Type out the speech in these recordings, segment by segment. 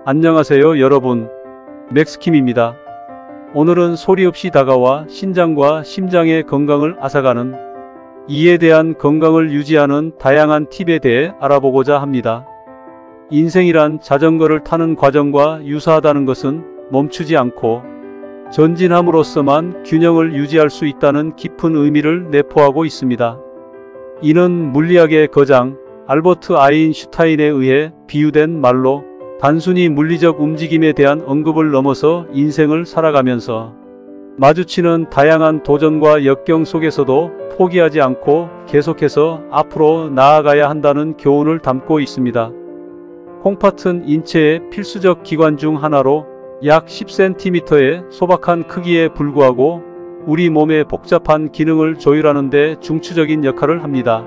안녕하세요 여러분, 맥스킴입니다. 오늘은 소리 없이 다가와 신장과 심장의 건강을 앗아가는 이에 대한 건강을 유지하는 다양한 팁에 대해 알아보고자 합니다. 인생이란 자전거를 타는 과정과 유사하다는 것은 멈추지 않고 전진함으로써만 균형을 유지할 수 있다는 깊은 의미를 내포하고 있습니다. 이는 물리학의 거장 알버트 아인슈타인에 의해 비유된 말로 단순히 물리적 움직임에 대한 언급을 넘어서 인생을 살아가면서 마주치는 다양한 도전과 역경 속에서도 포기하지 않고 계속해서 앞으로 나아가야 한다는 교훈을 담고 있습니다. 콩팥은 인체의 필수적 기관 중 하나로 약 10cm의 소박한 크기에 불구하고 우리 몸의 복잡한 기능을 조율하는 데 중추적인 역할을 합니다.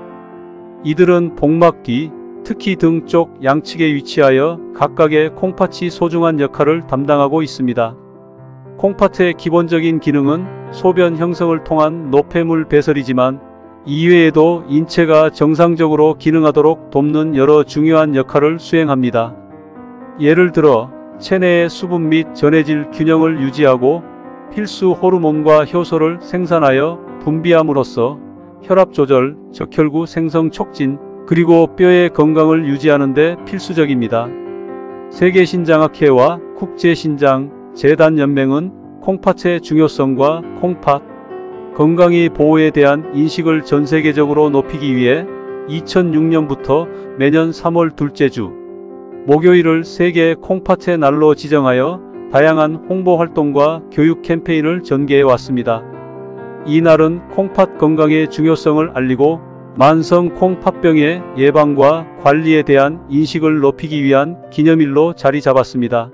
이들은 복막 뒤, 특히 등 쪽 양측에 위치하여 각각의 콩팥이 소중한 역할을 담당하고 있습니다. 콩팥의 기본적인 기능은 소변 형성을 통한 노폐물 배설이지만 이외에도 인체가 정상적으로 기능하도록 돕는 여러 중요한 역할을 수행합니다. 예를 들어 체내의 수분 및 전해질 균형을 유지하고 필수 호르몬과 효소를 생산하여 분비함으로써 혈압 조절, 적혈구 생성 촉진, 그리고 뼈의 건강을 유지하는 데 필수적입니다. 세계신장학회와 국제신장재단연맹은 콩팥의 중요성과 콩팥 건강의 보호에 대한 인식을 전 세계적으로 높이기 위해 2006년부터 매년 3월 둘째 주 목요일을 세계 콩팥의 날로 지정하여 다양한 홍보 활동과 교육 캠페인을 전개해 왔습니다. 이 날은 콩팥 건강의 중요성을 알리고 만성 콩팥병의 예방과 관리에 대한 인식을 높이기 위한 기념일로 자리 잡았습니다.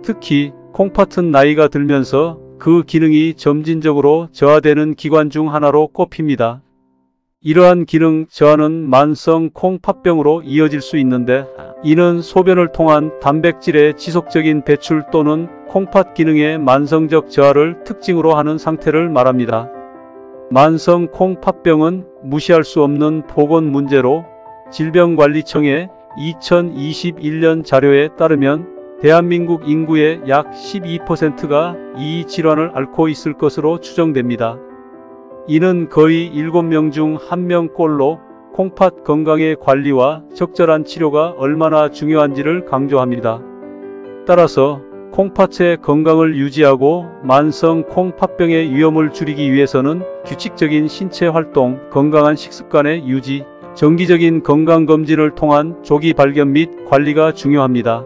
특히 콩팥은 나이가 들면서 그 기능이 점진적으로 저하되는 기관 중 하나로 꼽힙니다. 이러한 기능 저하는 만성 콩팥병으로 이어질 수 있는데 이는 소변을 통한 단백질의 지속적인 배출 또는 콩팥 기능의 만성적 저하를 특징으로 하는 상태를 말합니다. 만성 콩팥병은 무시할 수 없는 보건 문제로 질병관리청의 2021년 자료에 따르면 대한민국 인구의 약 12%가 이 질환을 앓고 있을 것으로 추정됩니다. 이는 거의 7명 중 1명꼴로 콩팥 건강의 관리와 적절한 치료가 얼마나 중요한지를 강조합니다. 따라서 콩팥의 건강을 유지하고 만성 콩팥병의 위험을 줄이기 위해서는 규칙적인 신체 활동, 건강한 식습관의 유지, 정기적인 건강검진을 통한 조기 발견 및 관리가 중요합니다.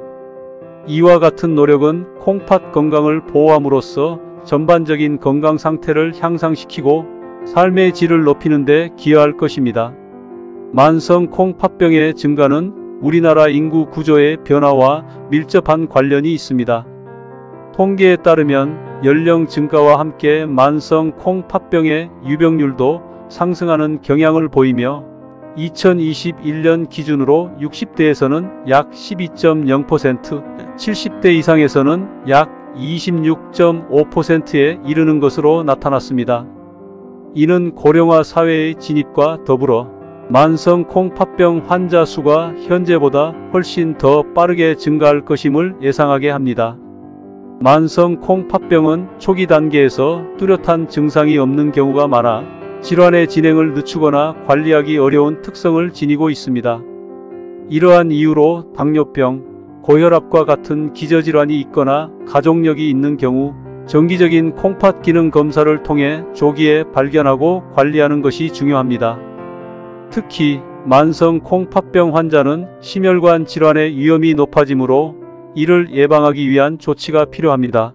이와 같은 노력은 콩팥 건강을 보호함으로써 전반적인 건강 상태를 향상시키고 삶의 질을 높이는 데 기여할 것입니다. 만성 콩팥병의 증가는 우리나라 인구 구조의 변화와 밀접한 관련이 있습니다. 통계에 따르면 연령 증가와 함께 만성 콩팥병의 유병률도 상승하는 경향을 보이며 2021년 기준으로 60대에서는 약 12.0%, 70대 이상에서는 약 26.5%에 이르는 것으로 나타났습니다. 이는 고령화 사회의 진입과 더불어 만성 콩팥병 환자 수가 현재보다 훨씬 더 빠르게 증가할 것임을 예상하게 합니다. 만성 콩팥병은 초기 단계에서 뚜렷한 증상이 없는 경우가 많아 질환의 진행을 늦추거나 관리하기 어려운 특성을 지니고 있습니다. 이러한 이유로 당뇨병, 고혈압과 같은 기저질환이 있거나 가족력이 있는 경우 정기적인 콩팥 기능 검사를 통해 조기에 발견하고 관리하는 것이 중요합니다. 특히 만성 콩팥병 환자는 심혈관 질환의 위험이 높아지므로 이를 예방하기 위한 조치가 필요합니다.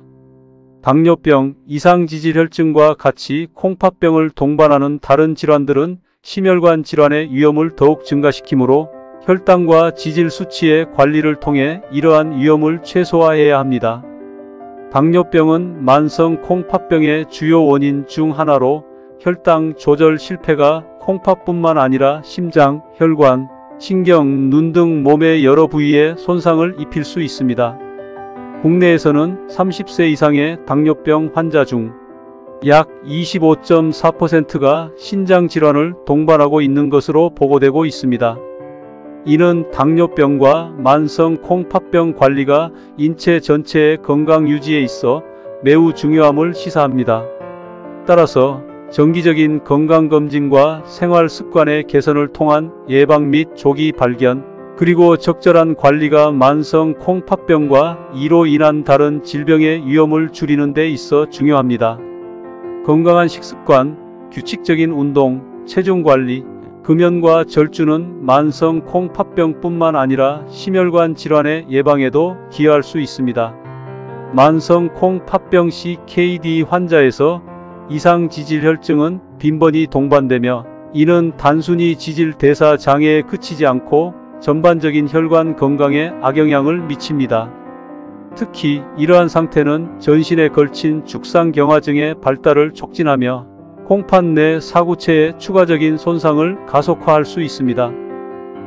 당뇨병, 이상지질혈증과 같이 콩팥병을 동반하는 다른 질환들은 심혈관 질환의 위험을 더욱 증가시키므로 혈당과 지질 수치의 관리를 통해 이러한 위험을 최소화해야 합니다. 당뇨병은 만성 콩팥병의 주요 원인 중 하나로 혈당 조절 실패가 콩팥뿐만 아니라 심장, 혈관, 신경, 눈 등 몸의 여러 부위에 손상을 입힐 수 있습니다. 국내에서는 30세 이상의 당뇨병 환자 중 약 25.4%가 신장 질환을 동반하고 있는 것으로 보고되고 있습니다. 이는 당뇨병과 만성 콩팥병 관리가 인체 전체의 건강 유지에 있어 매우 중요함을 시사합니다. 따라서 정기적인 건강검진과 생활습관의 개선을 통한 예방 및 조기 발견, 그리고 적절한 관리가 만성 콩팥병과 이로 인한 다른 질병의 위험을 줄이는 데 있어 중요합니다. 건강한 식습관, 규칙적인 운동, 체중관리, 금연과 절주는 만성 콩팥병뿐만 아니라 심혈관 질환의 예방에도 기여할 수 있습니다. 만성 콩팥병 CKD 환자에서 이상 지질혈증은 빈번히 동반되며 이는 단순히 지질 대사 장애에 그치지 않고 전반적인 혈관 건강에 악영향을 미칩니다. 특히 이러한 상태는 전신에 걸친 죽상경화증의 발달을 촉진하며 콩팥 내 사구체의 추가적인 손상을 가속화할 수 있습니다.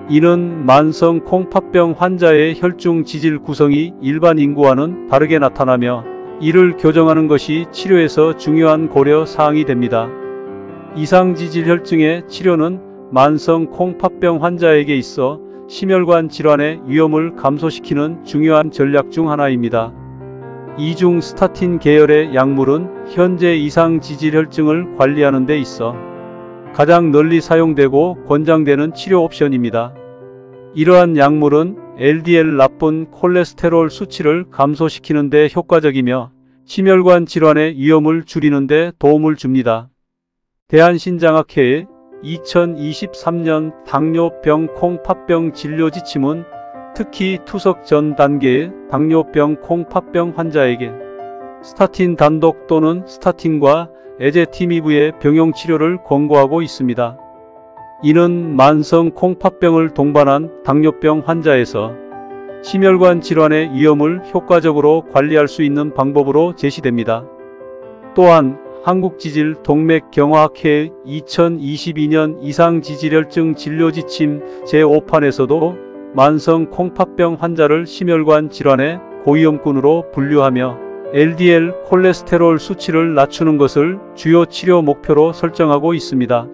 이는 만성 콩팥병 환자의 혈중 지질 구성이 일반 인구와는 다르게 나타나며 이를 교정하는 것이 치료에서 중요한 고려 사항이 됩니다. 이상 지질혈증의 치료는 만성 콩팥병 환자에게 있어 심혈관 질환의 위험을 감소시키는 중요한 전략 중 하나입니다. 이중 스타틴 계열의 약물은 현재 이상 지질혈증을 관리하는 데 있어 가장 널리 사용되고 권장되는 치료 옵션입니다. 이러한 약물은 LDL 나쁜 콜레스테롤 수치를 감소시키는 데 효과적이며 심혈관 질환의 위험을 줄이는 데 도움을 줍니다. 대한신장학회의 2023년 당뇨병 콩팥병 진료 지침은 특히 투석 전 단계의 당뇨병 콩팥병 환자에게 스타틴 단독 또는 스타틴과 에제티미브의 병용 치료를 권고하고 있습니다. 이는 만성 콩팥병을 동반한 당뇨병 환자에서 심혈관 질환의 위험을 효과적으로 관리할 수 있는 방법으로 제시됩니다. 또한 한국지질동맥경화학회의 2022년 이상지질혈증 진료지침 제5판에서도 만성 콩팥병 환자를 심혈관 질환의 고위험군으로 분류하며 LDL 콜레스테롤 수치를 낮추는 것을 주요 치료 목표로 설정하고 있습니다.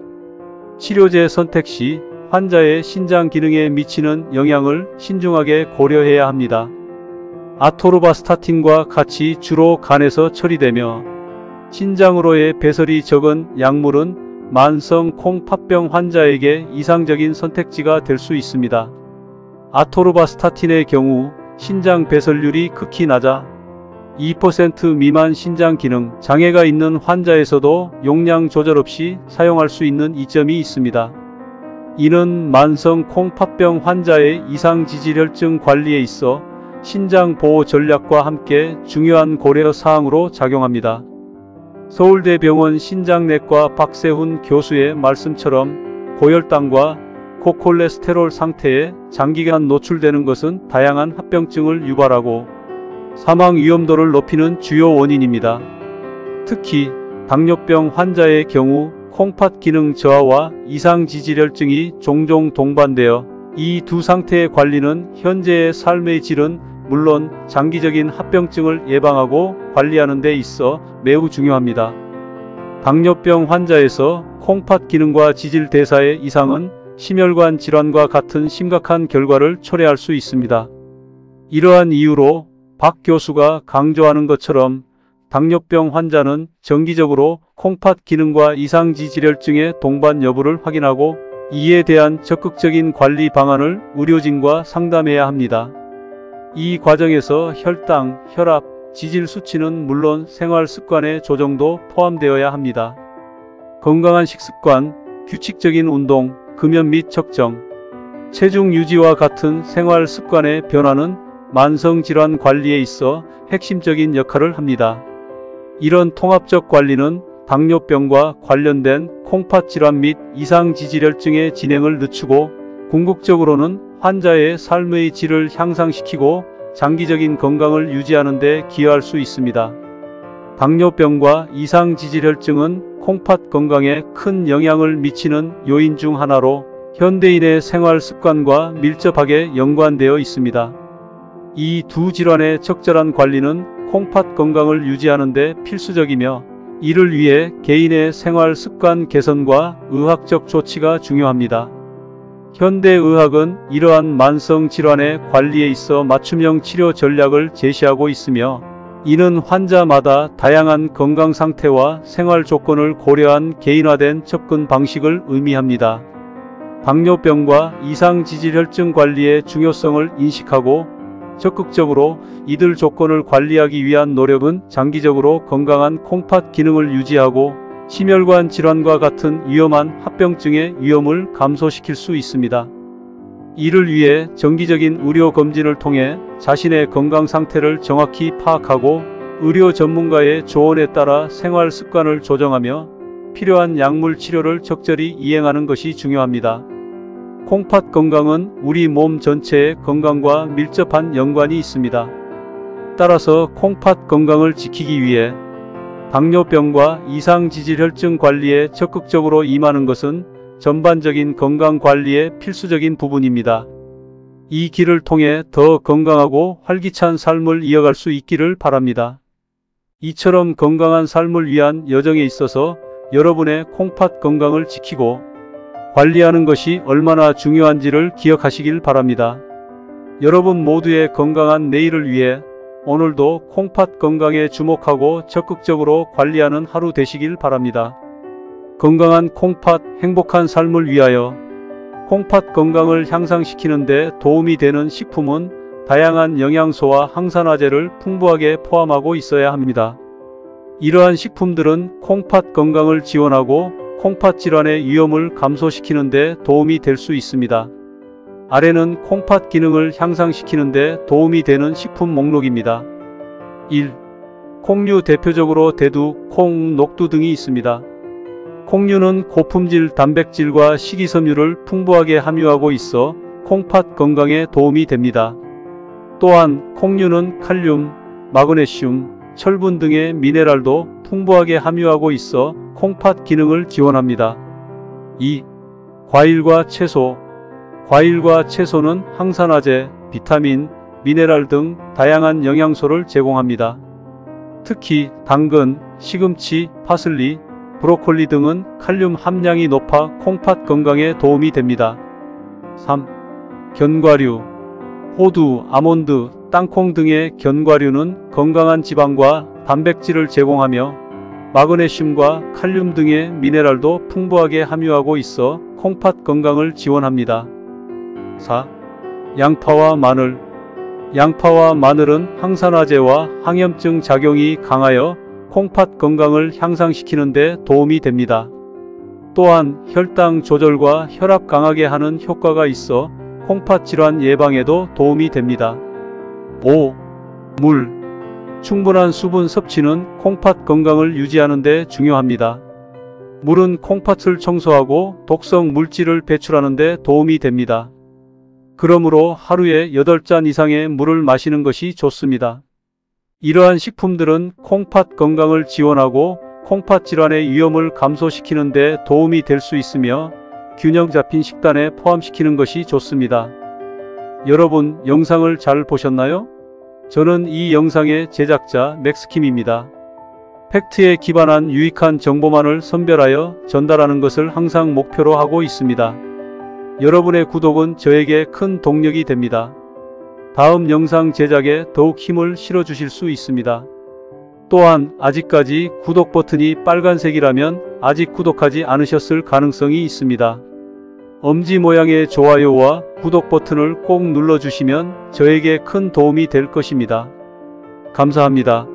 치료제 선택 시 환자의 신장 기능에 미치는 영향을 신중하게 고려해야 합니다. 아토르바스타틴과 같이 주로 간에서 처리되며 신장으로의 배설이 적은 약물은 만성 콩팥병 환자에게 이상적인 선택지가 될 수 있습니다. 아토르바스타틴의 경우 신장 배설률이 극히 낮아 2% 미만 신장 기능 장애가 있는 환자에서도 용량 조절 없이 사용할 수 있는 이점이 있습니다. 이는 만성 콩팥병 환자의 이상지질혈증 관리에 있어 신장 보호 전략과 함께 중요한 고려 사항으로 작용합니다. 서울대병원 신장내과 박세훈 교수의 말씀처럼 고혈당과 고콜레스테롤 상태에 장기간 노출되는 것은 다양한 합병증을 유발하고 사망 위험도를 높이는 주요 원인입니다. 특히 당뇨병 환자의 경우 콩팥 기능 저하와 이상지질혈증이 종종 동반되어 이 두 상태의 관리는 현재의 삶의 질은 물론 장기적인 합병증을 예방하고 관리하는 데 있어 매우 중요합니다. 당뇨병 환자에서 콩팥 기능과 지질 대사의 이상은 심혈관 질환과 같은 심각한 결과를 초래할 수 있습니다. 이러한 이유로 박 교수가 강조하는 것처럼 당뇨병 환자는 정기적으로 콩팥 기능과 이상지질혈증의 동반 여부를 확인하고 이에 대한 적극적인 관리 방안을 의료진과 상담해야 합니다. 이 과정에서 혈당, 혈압, 지질 수치는 물론 생활 습관의 조정도 포함되어야 합니다. 건강한 식습관, 규칙적인 운동, 금연 및 적정, 체중 유지와 같은 생활 습관의 변화는 만성질환 관리에 있어 핵심적인 역할을 합니다. 이런 통합적 관리는 당뇨병과 관련된 콩팥 질환 및 이상지질혈증의 진행을 늦추고 궁극적으로는 환자의 삶의 질을 향상시키고 장기적인 건강을 유지하는 데 기여할 수 있습니다. 당뇨병과 이상지질혈증은 콩팥 건강에 큰 영향을 미치는 요인 중 하나로 현대인의 생활 습관과 밀접하게 연관되어 있습니다. 이 두 질환의 적절한 관리는 콩팥 건강을 유지하는 데 필수적이며 이를 위해 개인의 생활 습관 개선과 의학적 조치가 중요합니다. 현대의학은 이러한 만성 질환의 관리에 있어 맞춤형 치료 전략을 제시하고 있으며, 이는 환자마다 다양한 건강 상태와 생활 조건을 고려한 개인화된 접근 방식을 의미합니다. 당뇨병과 이상지질혈증 관리의 중요성을 인식하고 적극적으로 이들 조건을 관리하기 위한 노력은 장기적으로 건강한 콩팥 기능을 유지하고 심혈관 질환과 같은 위험한 합병증의 위험을 감소시킬 수 있습니다. 이를 위해 정기적인 의료 검진을 통해 자신의 건강 상태를 정확히 파악하고 의료 전문가의 조언에 따라 생활 습관을 조정하며 필요한 약물 치료를 적절히 이행하는 것이 중요합니다. 콩팥 건강은 우리 몸 전체의 건강과 밀접한 연관이 있습니다. 따라서 콩팥 건강을 지키기 위해 당뇨병과 이상지질혈증 관리에 적극적으로 임하는 것은 전반적인 건강관리의 필수적인 부분입니다. 이 길을 통해 더 건강하고 활기찬 삶을 이어갈 수 있기를 바랍니다. 이처럼 건강한 삶을 위한 여정에 있어서 여러분의 콩팥 건강을 지키고 관리하는 것이 얼마나 중요한지를 기억하시길 바랍니다. 여러분 모두의 건강한 내일을 위해 오늘도 콩팥 건강에 주목하고 적극적으로 관리하는 하루 되시길 바랍니다. 건강한 콩팥, 행복한 삶을 위하여. 콩팥 건강을 향상시키는 데 도움이 되는 식품은 다양한 영양소와 항산화제를 풍부하게 포함하고 있어야 합니다. 이러한 식품들은 콩팥 건강을 지원하고 콩팥 질환의 위험을 감소시키는 데 도움이 될 수 있습니다. 아래는 콩팥 기능을 향상시키는 데 도움이 되는 식품 목록입니다. 1. 콩류 대표적으로 대두, 콩, 녹두 등이 있습니다. 콩류는 고품질 단백질과 식이섬유를 풍부하게 함유하고 있어 콩팥 건강에 도움이 됩니다. 또한 콩류는 칼륨, 마그네슘, 철분 등의 미네랄도 풍부하게 함유하고 있어 콩팥 기능을 지원합니다. 2. 과일과 채소. 과일과 채소는 항산화제, 비타민, 미네랄 등 다양한 영양소를 제공합니다. 특히 당근, 시금치, 파슬리, 브로콜리 등은 칼륨 함량이 높아 콩팥 건강에 도움이 됩니다. 3. 견과류. 호두, 아몬드, 땅콩 등의 견과류는 건강한 지방과 단백질을 제공하며 마그네슘과 칼륨 등의 미네랄도 풍부하게 함유하고 있어 콩팥 건강을 지원합니다. 4. 양파와 마늘. 양파와 마늘은 항산화제와 항염증 작용이 강하여 콩팥 건강을 향상시키는 데 도움이 됩니다. 또한 혈당 조절과 혈압 강하게 하는 효과가 있어 콩팥 질환 예방에도 도움이 됩니다. 5. 물. 충분한 수분 섭취는 콩팥 건강을 유지하는 데 중요합니다. 물은 콩팥을 청소하고 독성 물질을 배출하는 데 도움이 됩니다. 그러므로 하루에 8잔 이상의 물을 마시는 것이 좋습니다. 이러한 식품들은 콩팥 건강을 지원하고 콩팥 질환의 위험을 감소시키는 데 도움이 될 수 있으며 균형 잡힌 식단에 포함시키는 것이 좋습니다. 여러분, 영상을 잘 보셨나요? 저는 이 영상의 제작자 맥스킴입니다. 팩트에 기반한 유익한 정보만을 선별하여 전달하는 것을 항상 목표로 하고 있습니다. 여러분의 구독은 저에게 큰 동력이 됩니다. 다음 영상 제작에 더욱 힘을 실어주실 수 있습니다. 또한 아직까지 구독 버튼이 빨간색이라면 아직 구독하지 않으셨을 가능성이 있습니다. 엄지 모양의 좋아요와 구독 버튼을 꼭 눌러주시면 저에게 큰 도움이 될 것입니다. 감사합니다.